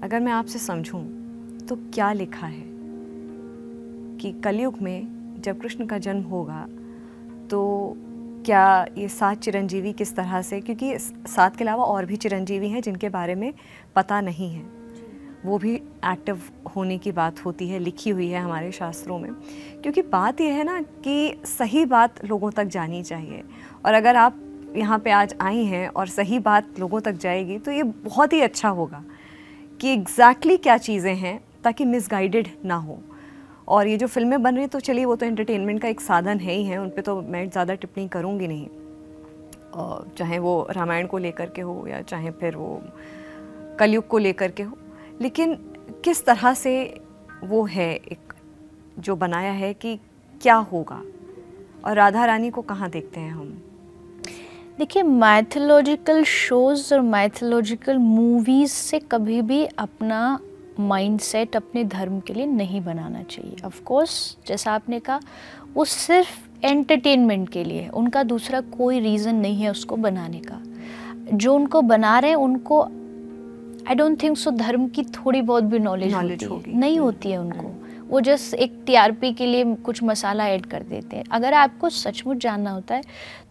अगर मैं आपसे समझूं तो क्या लिखा है कि कलयुग में जब कृष्ण का जन्म होगा तो क्या ये 7 चिरंजीवी किस तरह से, क्योंकि 7 के अलावा और भी चिरंजीवी हैं जिनके बारे में पता नहीं है, वो भी एक्टिव होने की बात होती है, लिखी हुई है हमारे शास्त्रों में। क्योंकि बात यह है ना कि सही बात लोगों तक जानी चाहिए, और अगर आप यहाँ पे आज आई हैं और सही बात लोगों तक जाएगी तो ये बहुत ही अच्छा होगा कि एग्जैक्टली क्या चीज़ें हैं, ताकि मिसगाइडेड ना हो। और ये जो फिल्में बन रही हैं तो चलिए वो तो एंटरटेनमेंट का एक साधन है ही है, उन पे तो मैं ज़्यादा टिप्पणी करूँगी नहीं, चाहे वो रामायण को लेकर के हो या चाहे फिर वो कलयुग को लेकर के हो। लेकिन किस तरह से वो है एक जो बनाया है कि क्या होगा, और राधा रानी को कहाँ देखते हैं हम? देखिए, माइथोलॉजिकल शोज़ और माइथोलॉजिकल मूवीज़ से कभी भी अपना माइंडसेट अपने धर्म के लिए नहीं बनाना चाहिए। ऑफ कोर्स, जैसा आपने कहा, वो सिर्फ एंटरटेनमेंट के लिए, उनका दूसरा कोई रीज़न नहीं है उसको बनाने का। जो उनको बना रहे हैं उनको आई डोंट थिंक सो धर्म की थोड़ी बहुत भी नॉलेज होती है, नहीं होती है उनको। वो जस्ट एक टीआरपी के लिए कुछ मसाला ऐड कर देते हैं। अगर आपको सचमुच जानना होता है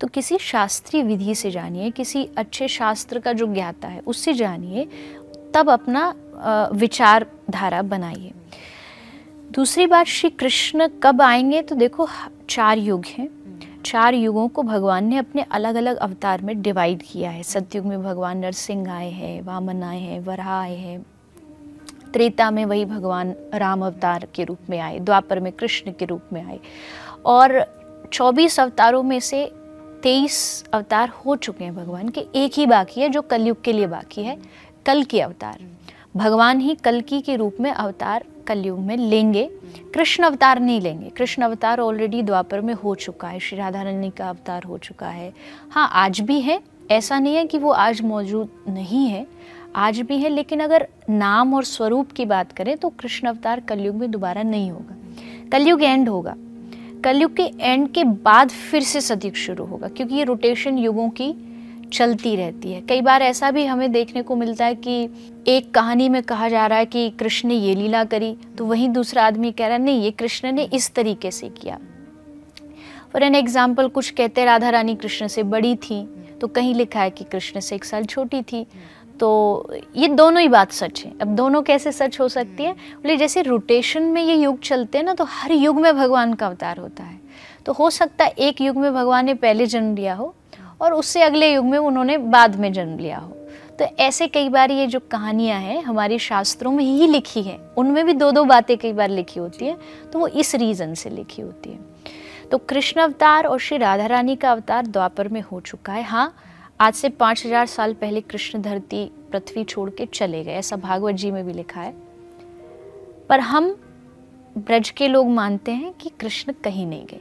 तो किसी शास्त्रीय विधि से जानिए, किसी अच्छे शास्त्र का जो ज्ञाता है उससे जानिए, तब अपना विचारधारा बनाइए। दूसरी बात, श्री कृष्ण कब आएंगे, तो देखो 4 युग हैं। 4 युगों को भगवान ने अपने अलग अलग अवतार में डिवाइड किया है। सतयुग में भगवान नरसिंह आए हैं, वामन आए हैं, वराह आए हैं। त्रेता में वही भगवान राम अवतार के रूप में आए, द्वापर में कृष्ण के रूप में आए, और 24 अवतारों में से 23 अवतार हो चुके हैं भगवान के। एक ही बाकी है जो कलयुग के लिए बाकी है, कल की अवतार। भगवान ही कल्कि के रूप में अवतार कलयुग में लेंगे, कृष्ण अवतार नहीं लेंगे। कृष्ण अवतार ऑलरेडी द्वापर में हो चुका है, श्री राधा रानी का अवतार हो चुका है। हाँ, आज भी है, ऐसा नहीं है कि वो आज मौजूद नहीं है, आज भी है, लेकिन अगर नाम और स्वरूप की बात करें तो कृष्ण अवतार कलयुग में दोबारा नहीं होगा। कलयुग एंड होगा, कलयुग के एंड के बाद फिर से सतयुग शुरू होगा, क्योंकि ये रोटेशन युगों की चलती रहती है। कई बार ऐसा भी हमें देखने को मिलता है कि एक कहानी में कहा जा रहा है कि कृष्ण ने ये लीला करी, तो वहीं दूसरा आदमी कह रहा है नहीं, ये कृष्ण ने इस तरीके से किया। फॉर एन एग्जाम्पल, कुछ कहते हैं राधा रानी कृष्ण से बड़ी थी, तो कहीं लिखा है कि कृष्ण से 1 साल छोटी थी। तो ये दोनों ही बात सच है। अब दोनों कैसे सच हो सकती है? बोले जैसे रोटेशन में ये युग चलते हैं ना, तो हर युग में भगवान का अवतार होता है। तो हो सकता है एक युग में भगवान ने पहले जन्म लिया हो और उससे अगले युग में उन्होंने बाद में जन्म लिया हो। तो ऐसे कई बार ये जो कहानियाँ हैं हमारे शास्त्रों में ही लिखी हैं, उनमें भी 2-2 बातें कई बार लिखी होती हैं, तो वो इस रीज़न से लिखी होती है। तो कृष्ण अवतार और श्री राधा रानी का अवतार द्वापर में हो चुका है। हाँ, आज से 5000 साल पहले कृष्ण धरती पृथ्वी छोड़ के चले गए, ऐसा भागवत जी में भी लिखा है। पर हम ब्रज के लोग मानते हैं कि कृष्ण कहीं नहीं गए,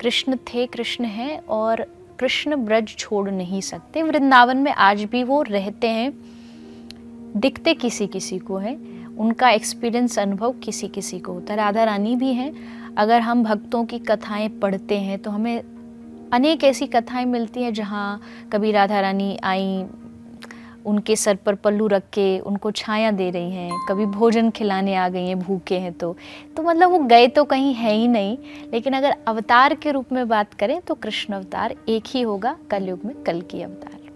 कृष्ण थे, कृष्ण हैं, और कृष्ण ब्रज छोड़ नहीं सकते। वृंदावन में आज भी वो रहते हैं, दिखते किसी किसी को हैं, उनका एक्सपीरियंस, अनुभव किसी किसी को होता है। राधा रानी भी हैं। अगर हम भक्तों की कथाएं पढ़ते हैं तो हमें अनेक ऐसी कथाएं मिलती हैं जहाँ कभी राधा रानी आई, उनके सर पर पल्लू रख के उनको छाया दे रही हैं, कभी भोजन खिलाने आ गई हैं, भूखे हैं तो मतलब वो गए तो कहीं है ही नहीं। लेकिन अगर अवतार के रूप में बात करें तो कृष्ण अवतार एक ही होगा, कलयुग में कल की अवतार।